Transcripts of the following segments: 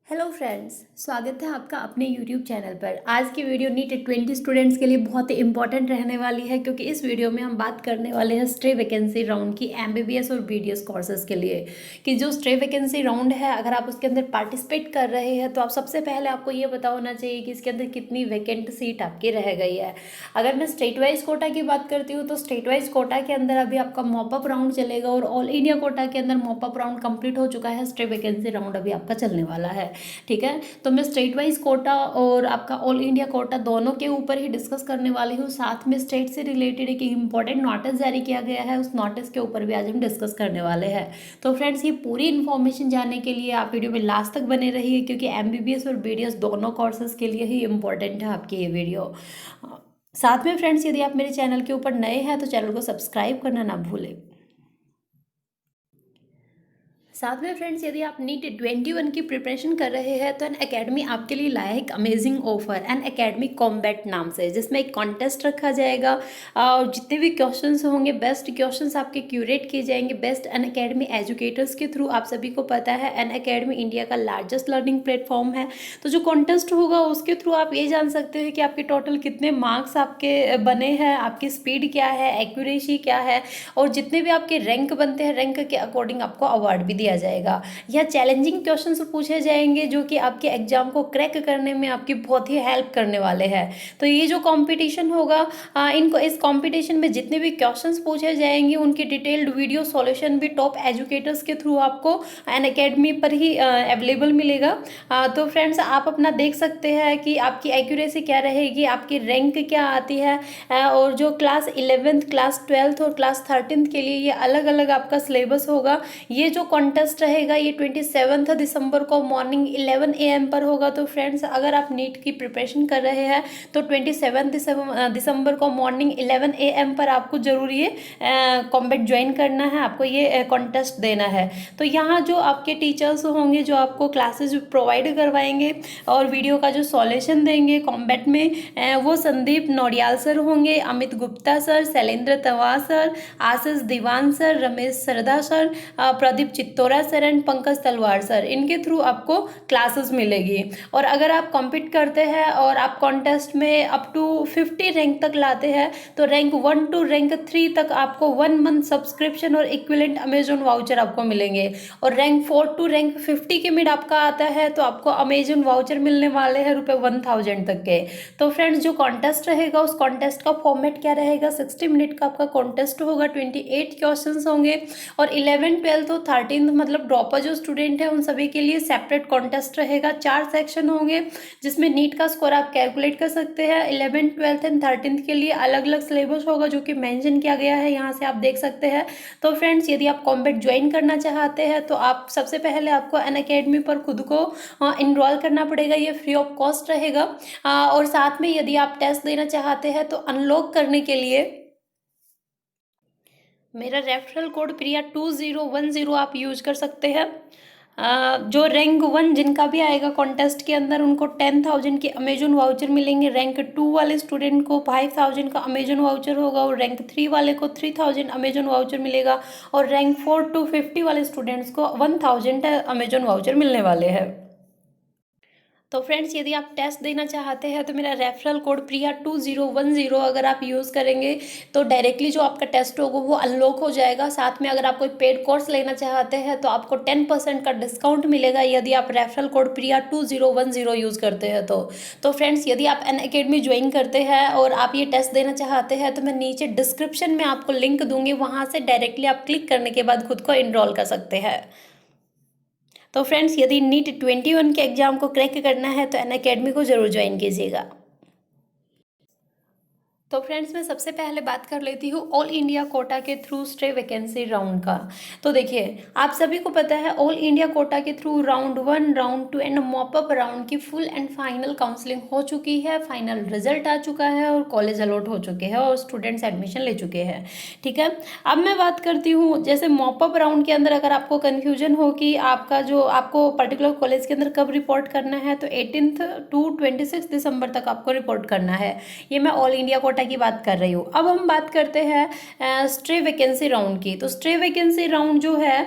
Hello friends, स्वागत है आपका अपने यूट्यूब चैनल पर। आज की वीडियो नीट 20 स्टूडेंट्स के लिए बहुत ही इंपॉर्टेंट रहने वाली है, क्योंकि इस वीडियो में हम बात करने वाले हैं स्ट्रे वैकेंसी राउंड की एमबीबीएस और बीडीएस कोर्सेज के लिए। कि जो स्ट्रे वैकेंसी राउंड है, अगर आप उसके अंदर पार्टिसिपेट कर रहे हैं तो आप सबसे पहले आपको ये पता होना चाहिए कि इसके अंदर कितनी वैकेंट सीट आपकी रह गई है। अगर मैं स्टेट वाइज कोटा की बात करती हूँ तो स्टेट वाइज कोटा के अंदर अभी आपका मॉपअप राउंड चलेगा, और ऑल इंडिया कोटा के अंदर मॉपअप राउंड कंप्लीट हो चुका है। स्ट्रे वैकेंसी राउंड अभी आपका चलने वाला है। ठीक है, तो मैं स्टेट वाइज कोटा और आपका ऑल इंडिया कोटा दोनों के ऊपर ही डिस्कस करने वाली हूँ। साथ में स्टेट से रिलेटेड एक इंपॉर्टेंट नोटिस जारी किया गया है, उस नोटिस के ऊपर भी आज हम डिस्कस करने वाले हैं। तो फ्रेंड्स, ये पूरी इन्फॉर्मेशन जानने के लिए आप वीडियो में लास्ट तक बने रहिए, क्योंकि एमबीबीएस और बीडीएस दोनों कोर्सेज के लिए ही इंपॉर्टेंट है आपकी ये वीडियो। साथ में फ्रेंड्स, यदि आप मेरे चैनल के ऊपर नए हैं तो चैनल को सब्सक्राइब करना ना भूलें। साथ में फ्रेंड्स, यदि आप नीट 21 की प्रिपरेशन कर रहे हैं तो एन अकेडमी आपके लिए लाया है एक amazing offer, Unacademy combat नाम से, जिसमें एक कॉन्टेस्ट रखा जाएगा और जितने भी क्वेश्चंस होंगे बेस्ट क्वेश्चंस आपके क्यूरेट किए जाएंगे बेस्ट एन अकेडमी एजुकेटर्स के थ्रू। आप सभी को पता है एन अकेडमी इंडिया का लार्जेस्ट लर्निंग प्लेटफॉर्म है। तो जो कॉन्टेस्ट होगा उसके थ्रू आप ये जान सकते हैं कि आपके टोटल कितने मार्क्स आपके बने हैं, आपकी स्पीड क्या है, एक्यूरेसी क्या है, और जितने भी आपके रैंक बनते हैं रैंक के अकॉर्डिंग आपको अवार्ड भी दिया जाएगा। यह चैलेंजिंग क्वेश्चंस पूछे जाएंगे जो कि आपके एग्जाम को क्रैक करने में आपकी बहुत ही हेल्प करने वाले हैं। तो ये जो कंपटीशन होगा, इनको इस कंपटीशन में जितने भी क्वेश्चंस पूछे जाएंगे उनकी डिटेल्ड वीडियो सॉल्यूशन भी टॉप एजुकेटर्स के थ्रू आपको एन अकेडमी पर ही अवेलेबल मिलेगा। तो फ्रेंड्स, आप अपना देख सकते हैं कि आपकी एक्यूरेसी क्या रहेगी, आपकी रैंक क्या आती है। और जो क्लास 11th क्लास 12th और क्लास 13th के लिए ये अलग अलग आपका सिलेबस होगा। ये जो कॉन्टेस्ट रहेगा ये 27 दिसंबर को मॉर्निंग 11 AM पर होगा। तो फ्रेंड्स, अगर आप नीट की प्रिपरेशन कर रहे हैं तो 27 दिसंबर को मॉर्निंग 11 AM पर आपको जरूर ये कॉम्बैट ज्वाइन करना है, आपको ये कॉन्टेस्ट देना है। तो यहाँ जो आपके टीचर्स होंगे जो आपको क्लासेस प्रोवाइड करवाएंगे और वीडियो का जो सॉल्यूशन देंगे कॉम्बैट में, वो संदीप नौडियाल सर होंगे, Amit Gupta sir, Shailendra Tawa sir, Ashish Diwan sir, Ramesh Sarda sir, Pradeep Chittora sir and Pankaj Talwar sir. इनके थ्रू आपको क्लासेस मिलेगी। और अगर आप कॉम्पीट करते हैं और आप कॉन्टेस्ट में अप टू 50 रैंक तक लाते हैं तो रैंक 1 to रैंक 3 तक आपको 1 मंथ सब्सक्रिप्शन और इक्विवेलेंट अमेजोन वाउचर आपको मिलेंगे। और रैंक 4 to रैंक 50 के मिड आपका आता है तो आपको अमेजोन वाउचर मिलने वाले हैं ₹1000 तक के। तो फ्रेंड्स, जो कॉन्टेस्ट रहेगा उस कॉन्टेस्ट का फॉर्मेट क्या रहेगा, 60 मिनट का आपका कॉन्टेस्ट होगा, 28 क्वेश्चंस होंगे। और 11 12 और 13 मतलब ड्रॉपर जो स्टूडेंट है उन सभी के लिए सेपरेट कॉन्टेस्ट रहेगा। 4 सेक्शन होंगे जिसमें नीट का स्कोर आप कैलकुलेट कर सकते हैं। 11 12 एंड 13 के लिए अलग अलग सिलेबस होगा जो कि मेंशन किया गया है, यहाँ से आप देख सकते हैं। तो फ्रेंड्स, यदि आप कॉम्बैट ज्वाइन करना चाहते हैं तो आप सबसे पहले आपको अन अकेडमी पर खुद को इनरोल करना पड़ेगा, ये फ्री ऑफ कॉस्ट रहेगा। और साथ में यदि आप टेस्ट देना चाहते हैं तो अनलॉक करने के लिए मेरा रेफरल कोड प्रिया 2010 आप यूज कर सकते हैं। जो रैंक 1 जिनका भी आएगा कॉन्टेस्ट के अंदर उनको 10,000 के अमेजोन वाउचर मिलेंगे। रैंक 2 वाले स्टूडेंट को 5,000 का अमेजोन वाउचर होगा और रैंक 3 वाले को 3,000 अमेजोन वाउचर मिलेगा। और रैंक 4 to 50 वाले स्टूडेंट्स को 1,000 अमेजोन वाउचर मिलने वाले हैं। तो फ्रेंड्स, यदि आप टेस्ट देना चाहते हैं तो मेरा रेफरल कोड प्रिया 2010 अगर आप यूज़ करेंगे तो डायरेक्टली जो आपका टेस्ट होगा वो अनलॉक हो जाएगा। साथ में अगर आप कोई पेड कोर्स लेना चाहते हैं तो आपको 10% का डिस्काउंट मिलेगा यदि आप रेफरल कोड प्रिया 2010 यूज़ करते हैं तो फ्रेंड्स, यदि आप एन अकेडमी ज्वाइन करते हैं और आप ये टेस्ट देना चाहते हैं तो मैं नीचे डिस्क्रिप्शन में आपको लिंक दूंगी, वहाँ से डायरेक्टली आप क्लिक करने के बाद खुद को इनरोल कर सकते हैं। तो फ्रेंड्स, यदि नीट 21 के एग्जाम को क्रैक करना है तो एन अकेडमी को जरूर ज्वाइन कीजिएगा। तो फ्रेंड्स, मैं सबसे पहले बात कर लेती हूँ ऑल इंडिया कोटा के थ्रू स्टे वैकेंसी राउंड का। तो देखिए, आप सभी को पता है ऑल इंडिया कोटा के through round 1 round 2 and mop up round की फुल एंड फाइनल काउंसलिंग हो चुकी है, फाइनल रिजल्ट आ चुका है और कॉलेज अलॉट हो चुके हैं और स्टूडेंट्स एडमिशन ले चुके हैं। ठीक है, अब मैं बात करती हूँ जैसे मॉपअप राउंड के अंदर अगर आपको कन्फ्यूजन हो कि आपका जो आपको पर्टिकुलर कॉलेज के अंदर कब रिपोर्ट करना है तो 18 to 26 दिसंबर तक आपको रिपोर्ट करना है। ये मैं ऑल इंडिया कोटा की बात कर रही हूँ। अब हम बात करते हैं स्ट्रे वैकेंसी राउंड की। तो स्ट्रे वैकेंसी राउंड जो है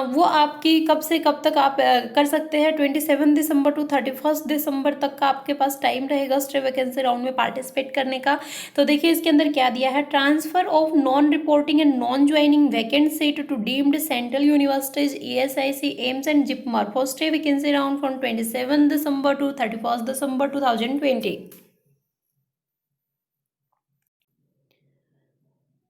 वो आपकी कब से कब तक आप कर सकते हैं, 27 दिसंबर टू 31 दिसंबर तक का आपके पास टाइम रहेगा स्ट्रे वैकेंसी राउंड में पार्टिसिपेट करने का। तो देखिए इसके अंदर क्या दिया है, transfer of non reporting and non joining vacant seat to deemed central universities ESIC AIIMS and JIPMER for stray vacancy round from 27 December to 31 December 2020।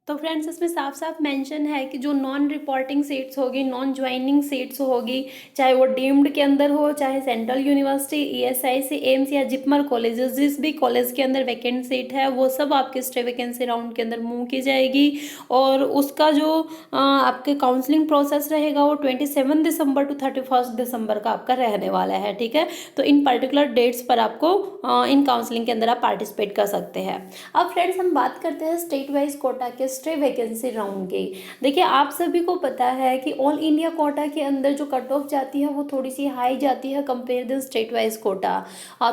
तो फ्रेंड्स इसमें साफ साफ मेंशन है कि जो नॉन रिपोर्टिंग सीट्स होगी, नॉन ज्वाइनिंग सीट्स होगी, चाहे वो डीम्ड के अंदर हो, चाहे सेंट्रल यूनिवर्सिटी, ESIC एम्स या जिपमर कॉलेजेस, जिस भी कॉलेज के अंदर वैकेंट सीट है वो सब आपके स्टे वैकेंसी राउंड के अंदर मूव की जाएगी। और उसका जो आपके काउंसलिंग प्रोसेस रहेगा वो 27 दिसंबर टू 31 दिसंबर का आपका रहने वाला है। ठीक है, तो इन पर्टिकुलर डेट्स पर आपको इन काउंसलिंग के अंदर आप पार्टिसिपेट कर सकते हैं। अब फ्रेंड्स हम बात करते हैं स्टेट वाइज कोटा के स्टे वैकेंसी राउंड की। देखिए आप सभी को पता है कि ऑल इंडिया कोटा के अंदर जो कट ऑफ जाती है वो थोड़ी सी हाई जाती है compare than state wise quota.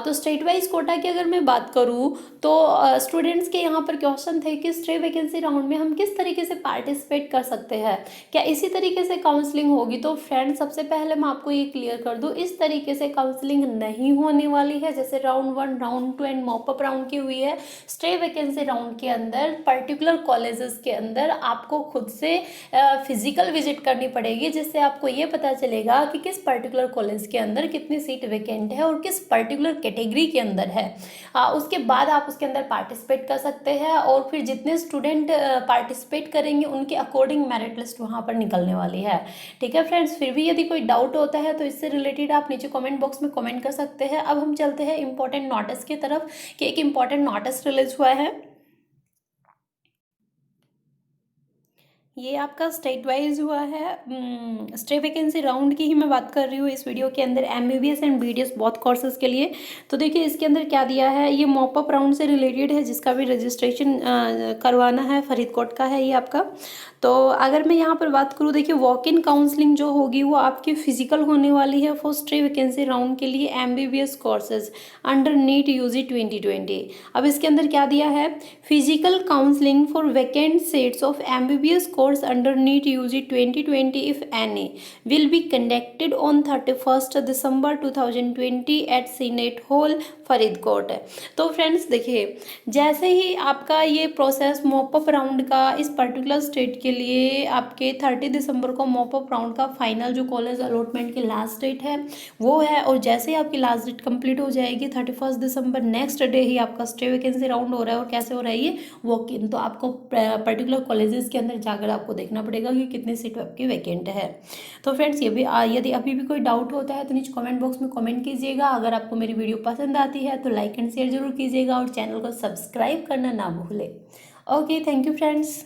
तो स्टेट वाइज कोटा की अगर मैं बात करूँ तो स्टूडेंट्स के यहाँ पर क्वेश्चन थे कि स्टे वैकेंसी राउंड में हम किस तरीके से पार्टिसिपेट कर सकते हैं, क्या इसी तरीके से काउंसलिंग होगी। तो फ्रेंड्स सबसे पहले मैं आपको ये क्लियर कर दूँ, इस तरीके से काउंसलिंग नहीं होने वाली है जैसे round 1, round 2 and mop up round की हुई है। स्टे वैकेंसी राउंड के अंदर पर्टिकुलर कॉलेजेस के अंदर आपको खुद से फिजिकल विजिट करनी पड़ेगी, जिससे आपको ये पता चलेगा कि किस पर्टिकुलर कॉलेज के अंदर कितनी सीट वैकेंट है और किस पर्टिकुलर कैटेगरी के अंदर है। उसके बाद आप उसके अंदर पार्टिसिपेट कर सकते हैं और फिर जितने स्टूडेंट पार्टिसिपेट करेंगे उनके अकॉर्डिंग मेरिट लिस्ट वहाँ पर निकलने वाली है। ठीक है फ्रेंड्स, फिर भी यदि कोई डाउट होता है तो इससे रिलेटेड आप नीचे कमेंट बॉक्स में कमेंट कर सकते हैं। अब हम चलते हैं इंपॉर्टेंट नोटिस की तरफ कि एक इंपॉर्टेंट नोटिस रिलीज हुआ है। ये आपका स्टेट वाइज हुआ है। स्टे वैकेंसी राउंड की ही मैं बात कर रही हूँ इस वीडियो के अंदर, MBBS एंड BDS बहुत कोर्सेज के लिए। तो देखिए इसके अंदर क्या दिया है, ये मॉपअप राउंड से रिलेटेड है जिसका भी रजिस्ट्रेशन करवाना है, फरीदकोट का है ये आपका। तो अगर मैं यहाँ पर बात करूँ, देखिए वॉक इन काउंसलिंग जो होगी वो आपकी फिजिकल होने वाली है फॉर स्टे वैकेंसी राउंड के लिए MBBS courses under NEET UG 2020। अब इसके अंदर क्या दिया है, physical counselling for vacant seats of MBBS course under NEET UG 2020 if any will be conducted on 31st December 2020 at CNET Hall Faridkot. तो friends देखिए जैसे ही आपका ये प्रोसेस मॉपअप राउंड का इस पर्टिकुलर स्टेट के लिए आपके 30 दिसंबर को मॉपअप राउंड का फाइनल जो कॉलेज अलॉटमेंट की लास्ट डेट है वो है, और जैसे ही आपकी लास्ट डेट कंप्लीट हो जाएगी 31 दिसंबर नेक्स्ट डे ही आपका स्टे वैकेंसी राउंड हो रहा है। और कैसे हो रहा है ये, वॉक इन। तो आपको पर्टिकुलर कॉलेजेस के अंदर जाकर आपको देखना पड़ेगा कि कितनी सीट आपकी वैकेंट है। तो फ्रेंड्स ये भी यदि अभी भी कोई डाउट होता है तो नीचे कमेंट बॉक्स में कमेंट कीजिएगा। अगर आपको मेरी वीडियो पसंद आती है तो लाइक एंड शेयर जरूर कीजिएगा और चैनल को सब्सक्राइब करना ना भूलें। Okay, thank you friends.